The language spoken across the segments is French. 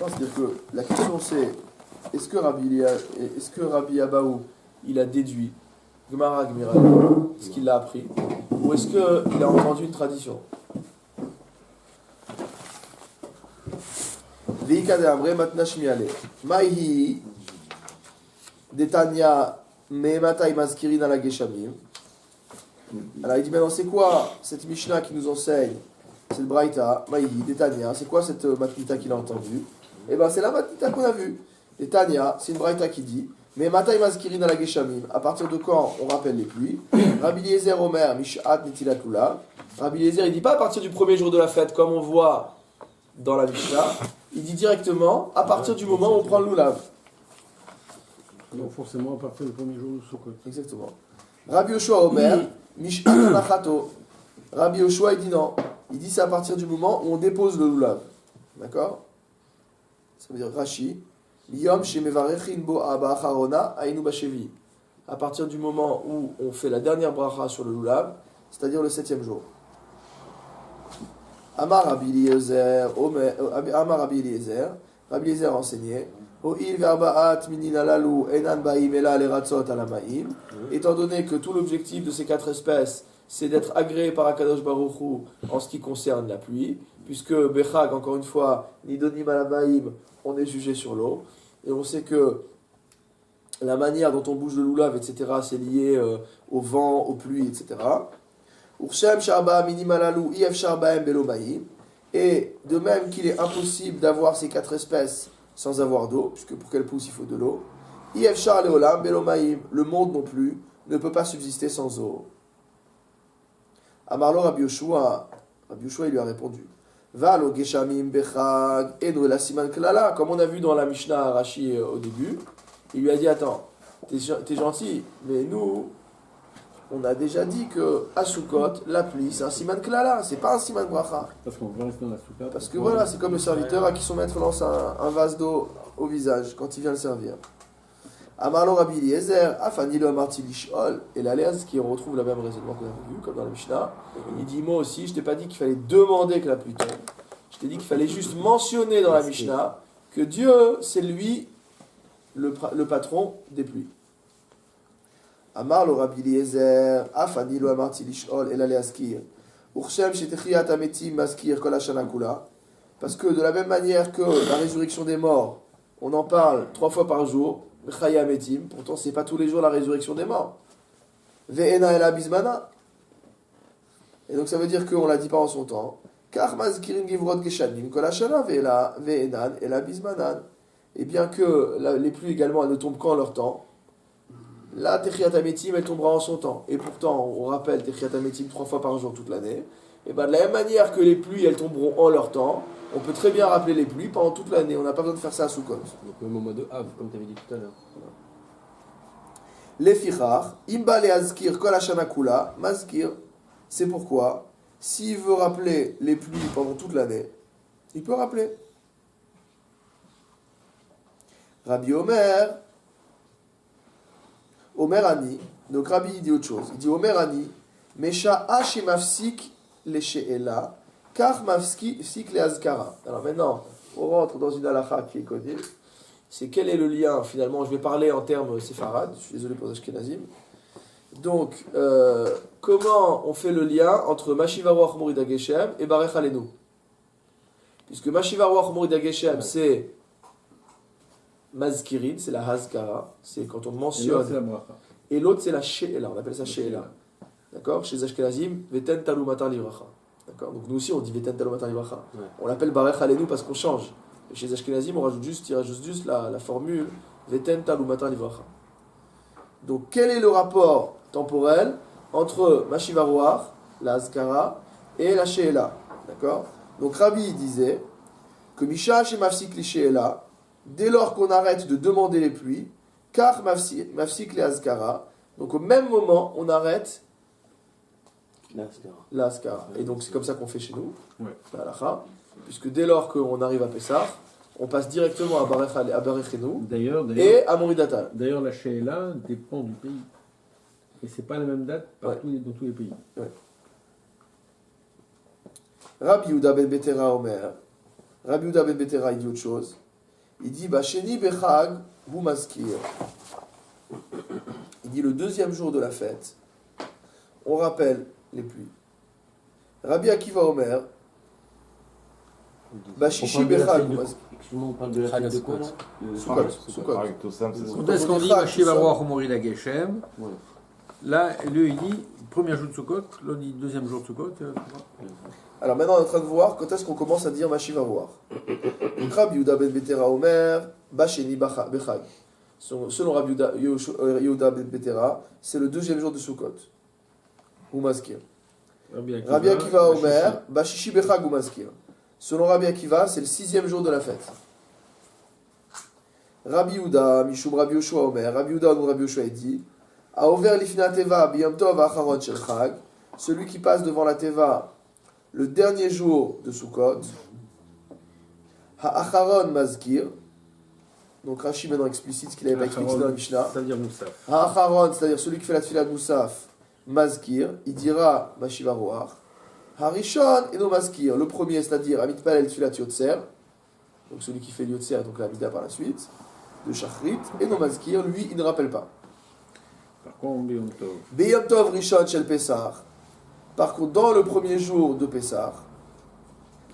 Non, c'est-à-dire que la question c'est, est-ce que Rabbi Abaou, il a déduit, Gemara Gmira, est-ce qu'il l'a appris, ou est-ce qu'il a entendu une tradition? Veika de Amre matna shmiale. Maïhi Detania Mehematai Maskirin ala Geshamim. Alors il dit maintenant c'est quoi cette Mishnah qui nous enseigne cette Braïta, Maïhi Detania, c'est quoi cette matnita qu'il a entendue? Eh bien c'est la matnita qu'on a vue. Detania, c'est une Braïta qui dit Mehematai Maskirin ala Geshamim. À partir de quand on rappelle les pluies? Rabbi Eliezer Omer Mishat Netilatula. Rabbi Eliezer il dit pas à partir du premier jour de la fête comme on voit dans la Mishnah. Il dit directement à partir du moment où on prend le loulav. Donc forcément à partir du premier jour de Sukkot. Exactement. Rabbi Yoshua Omer, Mish'at Nachato. Rabbi Yoshua il dit non. Il dit c'est à partir du moment où on dépose le loulav. D'accord? Ça veut dire Rashi. Yom shemevarechin bo aba acharona ainu bashevi. À partir du moment où on fait la dernière bracha sur le loulav, c'est-à-dire le 7e jour. Amar Rabbi Eliezer, Amar Rabbi Eliezer, Rabbi Eliezer enseignait, étant donné que tout l'objectif de ces 4 espèces, c'est d'être agréé par Akadosh Baruch Hu en ce qui concerne la pluie, puisque Bechag, encore une fois, Nidonim Alabaim, on est jugé sur l'eau, et on sait que la manière dont on bouge le loulav, etc., c'est lié au vent, aux pluies, etc. Et de même qu'il est impossible d'avoir ces 4 espèces sans avoir d'eau, puisque pour qu'elles poussent il faut de l'eau, le monde non plus ne peut pas subsister sans eau. Amarlo Rabbi Yoshua il lui a répondu, comme on a vu dans la Mishnah Rashi au début, il lui a dit attends, t'es gentil, mais nous on a déjà dit que à Sukkot, la pluie, c'est un siman klala, c'est pas un siman bracha. Parce qu'on va rester dans la Sukkot. Parce que voilà, c'est comme le serviteur à qui son maître lance un vase d'eau au visage quand il vient le servir. Amarlo Rabbi Eliezer, Afanilo Amarti Lishol, et l'Aléaz qui retrouve la même raisonnement qu'on avait vu, comme dans la Mishnah. Il dit moi aussi, je t'ai pas dit qu'il fallait demander que la pluie tombe. Je t'ai dit qu'il fallait juste mentionner dans la Mishnah que Dieu, c'est lui le patron des pluies. Amar lo Rabbi Eliezer, Afani lo amarti lishol el ale askir. Urshem shetechiyat ametim maskir kol hashana kula. Parce que de la même manière que la résurrection des morts, on en parle 3 fois par jour, Chaya ametim, pourtant c'est pas tous les jours la résurrection des morts. Ve'ena el abizmana. Et donc ça veut dire qu'on l'a dit pas en son temps. Car mazkirin givrot geshanim kol hashana ve'enan el abizmanan. Et bien que les pluies également elles ne tombent qu'en leur temps. La Techiyat Ametim, elle tombera en son temps. Et pourtant, on rappelle Techiyat Ametim 3 fois par jour toute l'année. Et bien de la même manière que les pluies, elles tomberont en leur temps, on peut très bien rappeler les pluies pendant toute l'année. On n'a pas besoin de faire ça à Sukkot. Donc même au mois de Av, comme tu avais dit tout à l'heure. Les fichar, imba le azkir kol hashana kula, mazkir. C'est pourquoi, s'il veut rappeler les pluies pendant toute l'année, il peut rappeler. Rabbi Omer, Omer Ani, donc Rabbi dit autre chose. Il dit Omer Ani, Mesha Hashi Mafsik le She'ela, Kar Mafsik le Azkara. Alors maintenant, on rentre dans une halakha qui est connue. C'est quel est le lien finalement? Je vais parler en termes séfarades, je suis désolé pour les Ashkenazim. Donc, comment on fait le lien entre Mashiva Ruach Morida Geshem et Barech Alenu? Puisque Mashiva Ruach Morida Geshem, c'est Mazkirin, c'est la Hazkara, c'est quand on mentionne. Et l'autre, c'est la She'ela, on appelle ça She'ela. D'accord? Chez Ashkenazim, Veten Talu Matar Livracha. D'accord? Donc nous aussi, on dit Veten Talu Matar Livracha. Ouais. On l'appelle Barech Alenu parce qu'on change. Et chez Ashkenazim, on rajoute juste la formule Veten Talu Matar Livracha. Donc quel est le rapport temporel entre Mashiva Ruach, la Hazkara, et la She'ela? D'accord? Donc Rabbi disait que Misha Shemafsik li She'ela, dès lors qu'on arrête de demander les pluies, car mafsik le azkara, donc au même moment, on arrête la azkara. Et donc c'est comme ça qu'on fait chez nous, la halakha, puisque dès lors qu'on arrive à Pessah, on passe directement à Barechenu et à Moridatal. D'ailleurs, la She'ela dépend du pays. Et c'est pas la même date partout dans tous les pays. Ouais. Rabbi Yehuda ben Betera Omer. Rabbi Yehuda ben Betera, il dit autre chose. Il dit Basheni Bechag Hu Maskir. Il dit le deuxième jour de la fête, on rappelle les pluies. Rabbi Akiva Omer, Bashishi Bechag Hu Maskir. Excuse-moi, on parle de la fête de quoi là Sukkot. Quand est-ce qu'on dit Mashiva Roach ou Morida Geshem? Ouais. Là, lui, il dit premier jour de Sukkot, l'autre dit deuxième jour de Sukkot. Alors maintenant, on est en train de voir quand est-ce qu'on commence à dire Mashiva Roach. Donc Rabbi Yehuda ben Betera Omer, Basheni Bechag. Selon Rabbi Yehuda ben Betera, c'est le deuxième jour de Sukkot. Ou Maskir. Rabbi Akiva Omer, Bashishi Bechag ou Maskir. Selon Rabbi Akiva, c'est le sixième jour de la fête. Rabbi Yehuda, Mishum Rabbi Yoshua Omer, Rabbi Yehuda ou Rabbi Yoshua dit A Over Lifna Teva, Biyom Tov Acharon Shel Chag, celui qui passe devant la Teva le dernier jour de Sukkot, Ha-Acharon Mazkir, donc Rashi maintenant explicite ce qu'il n'avait pas expliqué dans la Mishnah. C'est-à-dire Moussaf. Ha-Acharon, c'est-à-dire celui qui fait la tefila de Moussaf, Mazkir, il dira Mashiva Roach. Ha-Rishon et no Mazkir, le premier, c'est-à-dire Amitpalel Tfilat Yotzer, donc celui qui fait Yotzer, donc la Mida par la suite, de Shachrit, et no Mazkir, lui, il ne rappelle pas. Par contre, Beyom Tov. Beyom Tov Rishon Shel Pessah. Par contre, dans le premier jour de Pessah,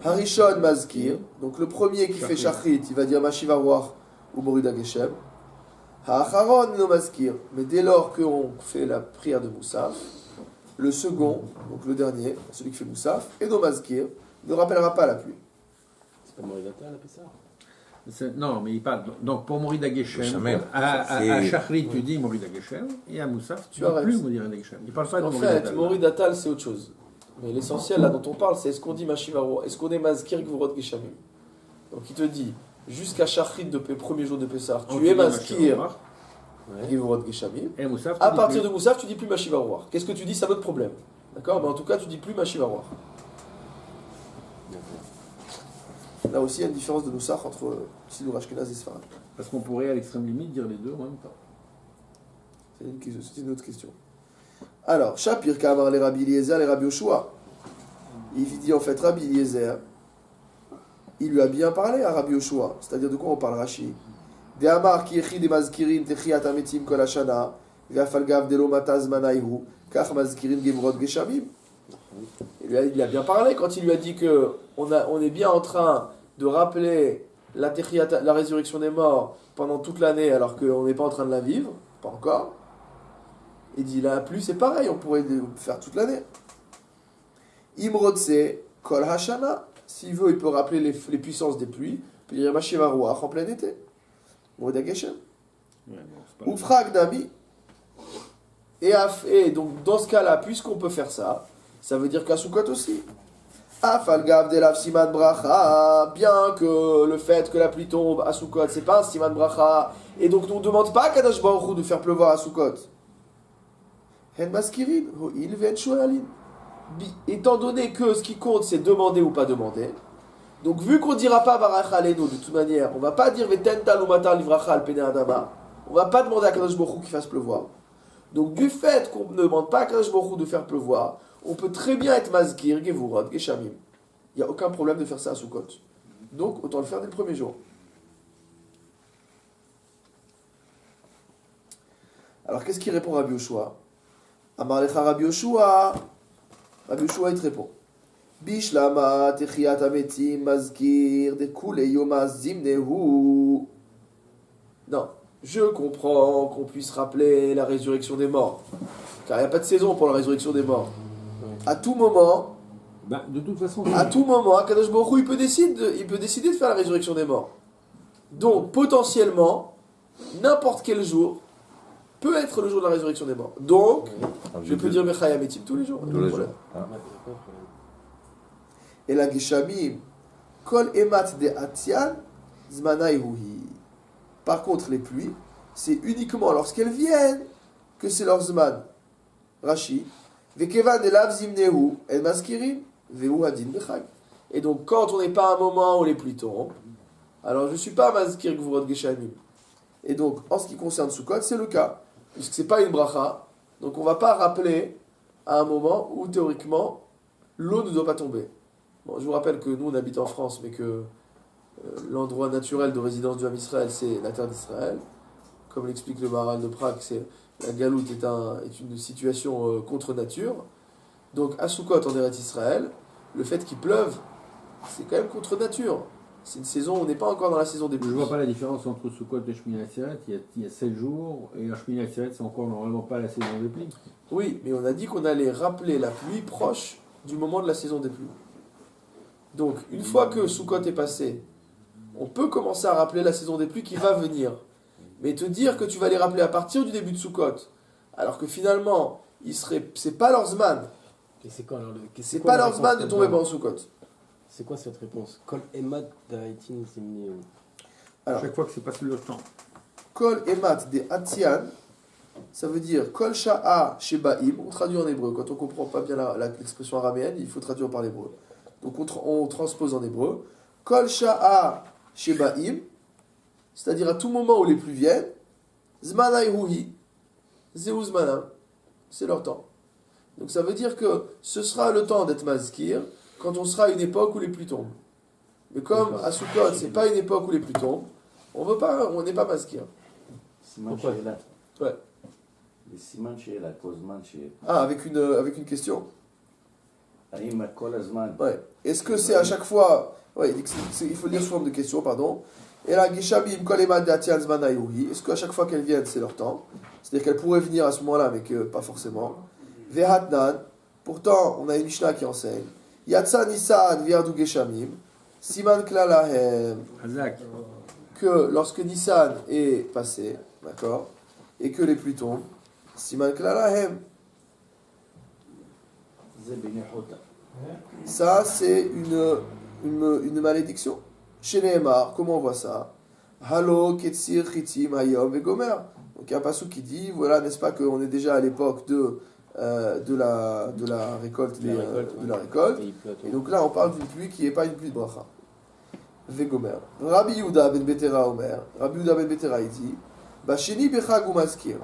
Harishon Mazkir, donc le premier qui fait Shachrit, il va dire Mashiva Roach ou Morida Geshem. Ha'acharon no Mazkir, mais dès lors qu'on fait la prière de Moussaf, le second, donc le dernier, celui qui fait Moussaf, et no Mazkir, ne rappellera pas la pluie. C'est pas Moridata, la Pessah? Non, mais il parle. Donc pour Morida Geshem, Geshem, à Shachrit, tu dis Morida Geshem, et à Moussaf, tu Tu ne dis arrêtes. plus Morida Geshem. Il ne parle pas de En Morida fait, Geshem. Moridatal, c'est autre chose. Mais l'essentiel là dont on parle, c'est est-ce qu'on dit Mashiva Roach, est-ce qu'on est Mazkir Gvurot Geshamim. Donc il te dit, jusqu'à Shachrit de premier jour de Pessah, tu es Mazkir Gvurot Geshamim. Et Moussaf, À partir de Moussaf, tu dis plus Mashiva Roach. Qu'est-ce que tu dis? C'est un autre problème. D'accord? Mais en tout cas, tu dis plus Mashiva Roach. Là aussi, il y a une différence de Noussach entre Sidour Ashkenaz et Sfarad. Parce qu'on pourrait à l'extrême limite dire les deux en même temps. C'est une autre question. Alors, Shapir Kamar les Rabbi Eliezer, les Rabbi Yoshua. Il dit en fait Rabbi Eliezer, il lui a bien parlé à Rabbi Yoshua. C'est-à-dire de quoi on parle Rashi? De Amar ki echi de mazkirin techiyat ametim kol hashana, ve'afalgav delo mataz manayhu, kach mazkirin gevrot geshamim. Il a bien parlé quand il lui a dit que on est bien en train de rappeler la résurrection des morts pendant toute l'année alors qu'on n'est pas en train de la vivre, pas encore. Il dit là, plus c'est pareil, on pourrait faire toute l'année. Imrodse kol hashana, s'il veut, il peut rappeler les puissances des pluies, puis dire Mashiva Roach en plein été. Morida Geshem. Ou frag d'ami. Et donc dans ce cas-là, puisqu'on peut faire ça, ça veut dire qu'à Sukkot aussi. Afalgav de la siman bracha, bien que le fait que la pluie tombe à Sukkot, c'est pas un siman bracha, et donc on ne demande pas à Kadosh Baruch Hu de faire pleuvoir à Sukkot. Hen maskirin, ho'il ve'en shoalin. Étant donné que ce qui compte c'est demander ou pas demander, donc vu qu'on ne dira pas barach alenu de toute manière, on ne va pas dire ve'tental ou matar livracha al pene adama, on ne va pas demander à Kadosh Baruch Hu qu'il fasse pleuvoir. Donc du fait qu'on ne demande pas à Kadosh Baruch Hu de faire pleuvoir, on peut très bien être mazkir, gevurot, geshamim. Il n'y a aucun problème de faire ça à Sukkot. Donc autant le faire dès le premier jour. Alors qu'est-ce qu'il répond Rabbi Yoshua? Amar lecha Rabbi Yoshua. Rabbi Yoshua il te répond. Bishlama techiyat ametim mazkir de kule yoma zimnehu. Non, je comprends qu'on puisse rappeler la résurrection des morts. Car il n'y a pas de saison pour la résurrection des morts. À tout moment, De toute façon, Kadosh Baruch Hu, il peut décider de faire la résurrection des morts. Donc, potentiellement, n'importe quel jour peut être le jour de la résurrection des morts. Donc, je peux dire Mechaya Metim tous les jours. Tous les jours. Et la Geshamim, Kol Emat de Atian, Zmanai Huhi. Par contre, les pluies, c'est uniquement lorsqu'elles viennent que c'est leur Zman. Rashi. Vekevan elav zimnehu el maskirim vehu hadin bechag. Et donc, quand on n'est pas à un moment où les pluies tombent, alors je ne suis pas maskir gvurot geshamim. Et donc, en ce qui concerne Sukkot, c'est le cas. Puisque ce n'est pas une bracha, donc on ne va pas rappeler à un moment où, théoriquement, l'eau ne doit pas tomber. Bon, je vous rappelle que nous, on habite en France, mais que l'endroit naturel de résidence du Ham Israël, c'est la terre d'Israël. Comme l'explique le Maharal de Prague, la galoute est une situation contre nature. Donc à Sukkot en Eretz Israël, le fait qu'il pleuve, c'est quand même contre nature. C'est une saison, on n'est pas encore dans la saison des pluies. Je ne vois pas la différence entre Sukkot et Shmini Atzeret. Il y a 7 jours, et la Shmini Atzeret, c'est encore normalement pas la saison des pluies. Oui, mais on a dit qu'on allait rappeler la pluie proche du moment de la saison des pluies. Donc, une fois que Sukkot est passé, on peut commencer à rappeler la saison des pluies qui va venir. Mais te dire que tu vas les rappeler à partir du début de Sukkot, alors que finalement, c'est pas leur zman. Et c'est quoi alors C'est pas leur zman de tomber pendant Sukkot. C'est quoi cette réponse? Kol Emad Daitin Zimni. À chaque fois que c'est passé le temps. Kol Emat de Atian, ça veut dire Kol Sha'a Shebaim, on traduit en hébreu. Quand on comprend pas bien l'expression araméenne, il faut traduire par l'hébreu. Donc on transpose en hébreu. Kol Sha'a Shebaim, c'est-à-dire à tout moment où les pluies viennent, Zmanai Huhi, Zeu Zmanam, c'est leur temps. Donc ça veut dire que ce sera le temps d'être mazkir quand on sera à une époque où les pluies tombent. Mais comme à Sukkot, c'est pas une époque où les pluies tombent, on n'est pas mazkir. Pourquoi? Ouais. Les siman she'ela, kozman she'ela. Ah, avec une question. Haïm kol hazman. Ouais. Est-ce que c'est à chaque fois... Ouais, il faut lire sous forme de question, pardon. Et la Gishabim kol emad datian zman ayuhi. Est-ce qu'à chaque fois qu'elles viennent, c'est leur temps? C'est-à-dire qu'elles pourraient venir à ce moment-là, mais que pas forcément. Vehatnan. Pourtant, on a une Mishnah qui enseigne. Yatsa Nissan viardu geshamim. Siman klalahem. Hazak. Que lorsque Nissan est passé, d'accord, et que les pluies tombent, Siman klalahem. Ça, c'est une malédiction. Chez Nehemar, comment on voit ça? Halo, Ketsir, Chitim, Hayom et Gomer. Donc il y a un passage qui dit, voilà, n'est-ce pas qu'on est déjà à l'époque de la récolte, de la récolte. Et donc là, on parle d'une pluie qui n'est pas une pluie de bracha. Vegomer. Rabbi Yehuda ben Betera Omer. Rabbi Yehuda ben Betera, il dit, Basheni bechag ou maskir,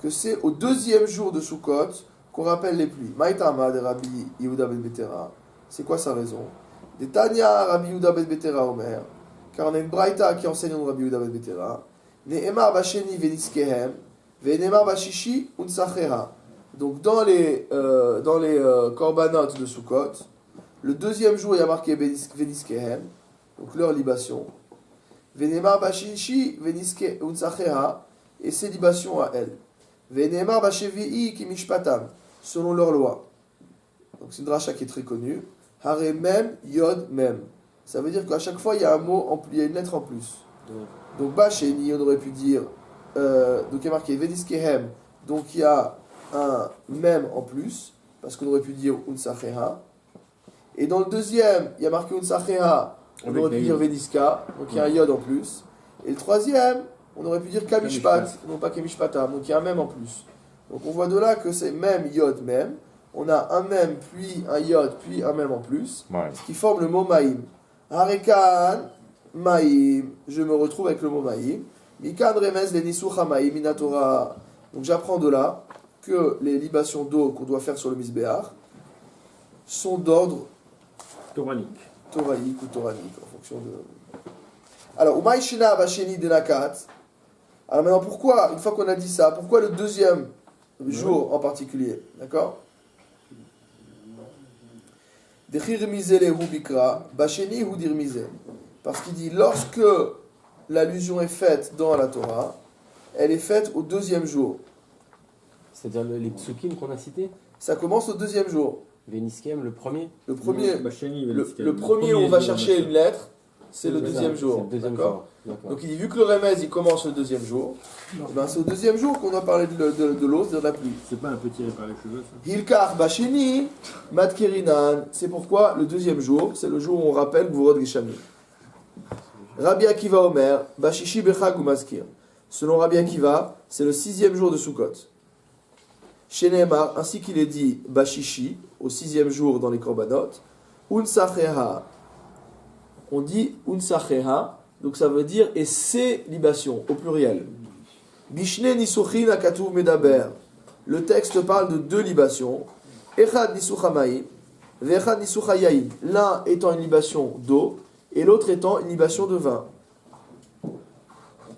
que c'est au deuxième jour de Sukkot qu'on rappelle les pluies. Maïtama de Rabbi Yehuda ben Betera. C'est quoi sa raison? De Tanya Rabbi Yehuda ben Betera Omer. Car on a une braïta qui enseigne de Rabbi Yehuda ben Betera. Ne'emar basheni veniskehem, ve'nemar bashishi unsacheha. Donc dans les korbanot de Sukkot, le deuxième jour il y a marqué veniskehem, donc leur libation. Ve'nemar bashishi veniske unsacheha, et ses libations à elle. Ve'nemar bashevi'i kimishpatam, selon leur loi. Donc c'est une dracha qui est très connue. Hare mem yod mem. Ça veut dire qu'à chaque fois il y a un mot, il y a une lettre en plus. Donc Basheni, on aurait pu dire, donc il y a marqué Veniskehem, donc il y a un mem en plus, parce qu'on aurait pu dire Unsacheha. Et dans le deuxième, il y a marqué Unsacheha, on aurait pu dire Veniska, donc il y a un yod en plus. Et le troisième, on aurait pu dire Kamishpat, non pas Kamishpatam, donc il y a un mem en plus. Donc on voit de là que c'est mem, yod, mem. On a un mem, puis un yod, puis un mem en plus, ce qui forme le mot Maïm. Harekan. Maïm, je me retrouve avec le mot Maïm. Mikan remez les nisucha Maïm minatora. Donc j'apprends de là que les libations d'eau qu'on doit faire sur le misbéach sont d'ordre Toranique ou toranique en fonction de. Alors, Umaishina Basheni Denakat. Alors maintenant, pourquoi, une fois qu'on a dit ça, pourquoi le deuxième jour en particulier? D'accord? Dechir mise le hubikra, Basheni hudir mise. Parce qu'il dit, lorsque l'allusion est faite dans la Torah, elle est faite au deuxième jour. C'est-à-dire les psukim qu'on a cités? Ça commence au deuxième jour. Veniskem, le premier? Le premier, le premier où on va chercher une lettre, c'est le deuxième jour. C'est le deuxième D'accord. jour. Donc il dit, vu que le remez, il commence le deuxième jour, eh ben, c'est au deuxième jour qu'on doit parler de l'eau, c'est-à-dire de la pluie. C'est pas un peu tiré par les cheveux, ça? Hilkar Basheni, Matkerinan. C'est pourquoi le deuxième jour, c'est le jour où on rappelle Gvurot Geshamim. Rabbi Akiva Omer, Bashishi Bechag ou Maskir. Selon Rabbi Akiva, c'est le 6e jour de Sukkot. Chez Nehemar, ainsi qu'il est dit Bashishi, au 6e jour dans les Korbanot, Unsacheha. On dit Unsacheha, donc ça veut dire et c'est libation, au pluriel. Bishne Nisuchin Akatuv Medaber. Le texte parle de deux libations. Echad Nisucha Maïm, Vechad Nisucha Yaïn. L'un étant une libation d'eau, et l'autre étant une libation de vin.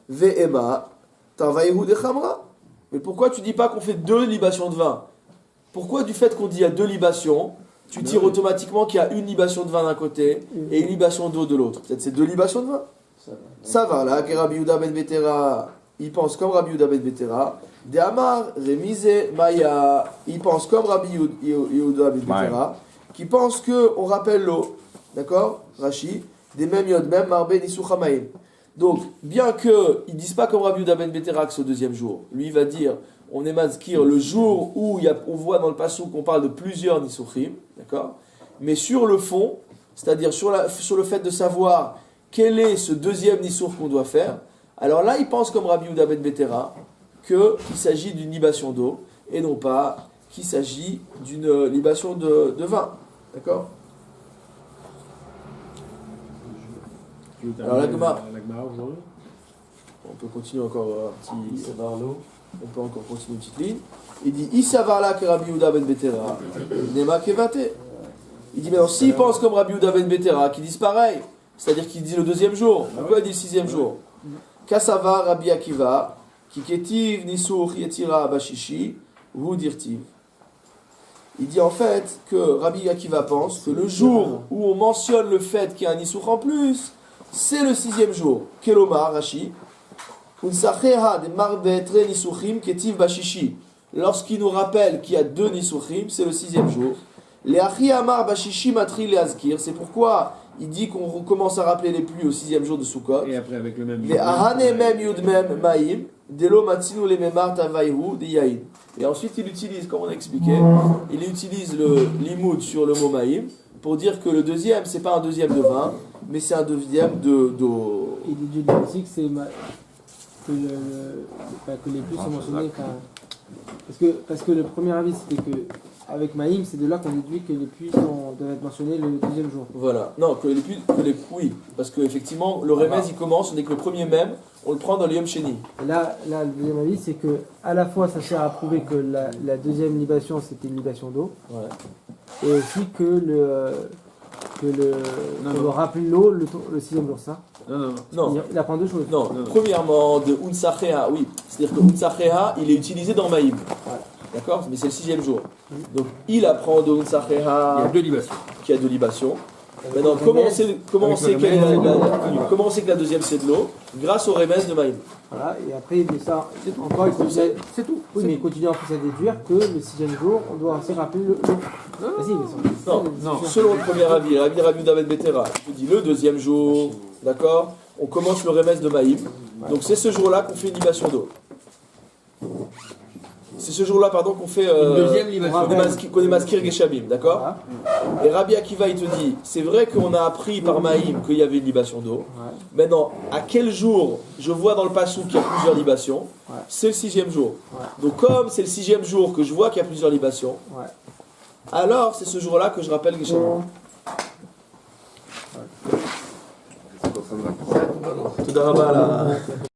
Ve'ema, tavayehu de chamra. Mais pourquoi tu dis pas qu'on fait 2 libations de vin? Pourquoi du fait qu'on dit il y a 2 libations, tu tires automatiquement qu'il y a une libation de vin d'un côté et une libation d'eau de l'autre? Peut-être c'est 2 libations de vin. Ça va là, que Rabbi Yehuda ben Betera, il pense comme Rabbi Yehuda ben Betera. De Amar, Remise, Maya, il pense comme Rabbi Yehuda ben Betera, qui pense qu'on rappelle l'eau. D'accord, Rashi, des mêmes yod, même Marbe Nisuchamaim. Donc, bien qu'ils ne disent pas comme Rabbi Yehuda ben Betera que c'est au deuxième jour, lui il va dire, on est mazkir le jour où on voit dans le passou qu'on parle de plusieurs Nisuchim, d'accord, mais sur le fond, c'est-à-dire sur le fait de savoir quel est ce deuxième Nissour qu'on doit faire, alors là il pense comme Rabbi Yehuda ben Betera qu'il s'agit d'une libation d'eau et non pas qu'il s'agit d'une libation de vin, d'accord. Alors la Gemara, on peut continuer encore un petit. On peut encore continuer une petite ligne. Il dit Issavarla que Rabbi Yehuda ben Betera, Nema Kevate. Il dit maintenant s'il pense comme Rabbi Yehuda ben Betera, qui disent pareil, c'est-à-dire qu'il dit le deuxième jour, pourquoi il dit le sixième jour? Kassava Rabbi Akiva, qui ketiv nisur yetira bashishi, ou dirtiv. Il dit en fait que Rabbi Akiva pense que le jour où on mentionne le fait qu'il y a un nisur en plus, c'est le sixième jour. Kelomar, Rashi. Lorsqu'il nous rappelle qu'il y a 2 nisuchim, c'est le sixième jour. C'est pourquoi il dit qu'on commence à rappeler les pluies au sixième jour de Sukkot. Et après avec le même. Et ensuite il utilise, comme on a expliqué, il utilise le limoud sur le mot maïm pour dire que le deuxième, c'est pas un deuxième de vin, mais c'est un deuxième d'eau. Il dit aussi que que les plus sont mentionnés. Parce que le premier avis c'était que avec Maïm, c'est de là qu'on déduit que les puits doivent être mentionnés le deuxième jour. Voilà, non, oui, parce qu'effectivement le remez il commence, on dit que le premier même, on le prend dans le Yom Sheni. Et là, le deuxième avis c'est que à la fois ça sert à prouver que la deuxième libation c'était une libation d'eau, et aussi que le rappel l'eau le sixième jour, ça. Non. Il apprend 2 choses. Non, premièrement, de Unsachea, oui. C'est-à-dire que Unsachea, il est utilisé dans Maïm. D'accord? Mais c'est le sixième jour. Donc, il apprend de Unsachea. Il y a 2 libations. Qu'il y a 2 libations. Maintenant, comment on sait que la deuxième c'est de l'eau? Grâce au remez de Maïm. Voilà, et après, il dit ça. Encore, c'est tout. Oui, mais il continue en plus à déduire que le sixième jour, on doit aussi rappeler l'eau. Non, selon le premier avis, Rabbi Yehuda ben Betera, je dis le deuxième jour, d'accord, on commence le remez de Maïm, donc c'est ce jour-là qu'on fait une libation d'eau. C'est ce jour-là, pardon, qu'on fait une deuxième libation. qu'on est maskir Geshamim, d'accord. Et Rabbi Akiva, il te dit, c'est vrai qu'on a appris par Maïm qu'il y avait une libation d'eau. Maintenant, à quel jour je vois dans le passou qu'il y a plusieurs libations? C'est le sixième jour. Donc comme c'est le sixième jour que je vois qu'il y a plusieurs libations, alors c'est ce jour-là que je rappelle Geshamim. Tout d'abord,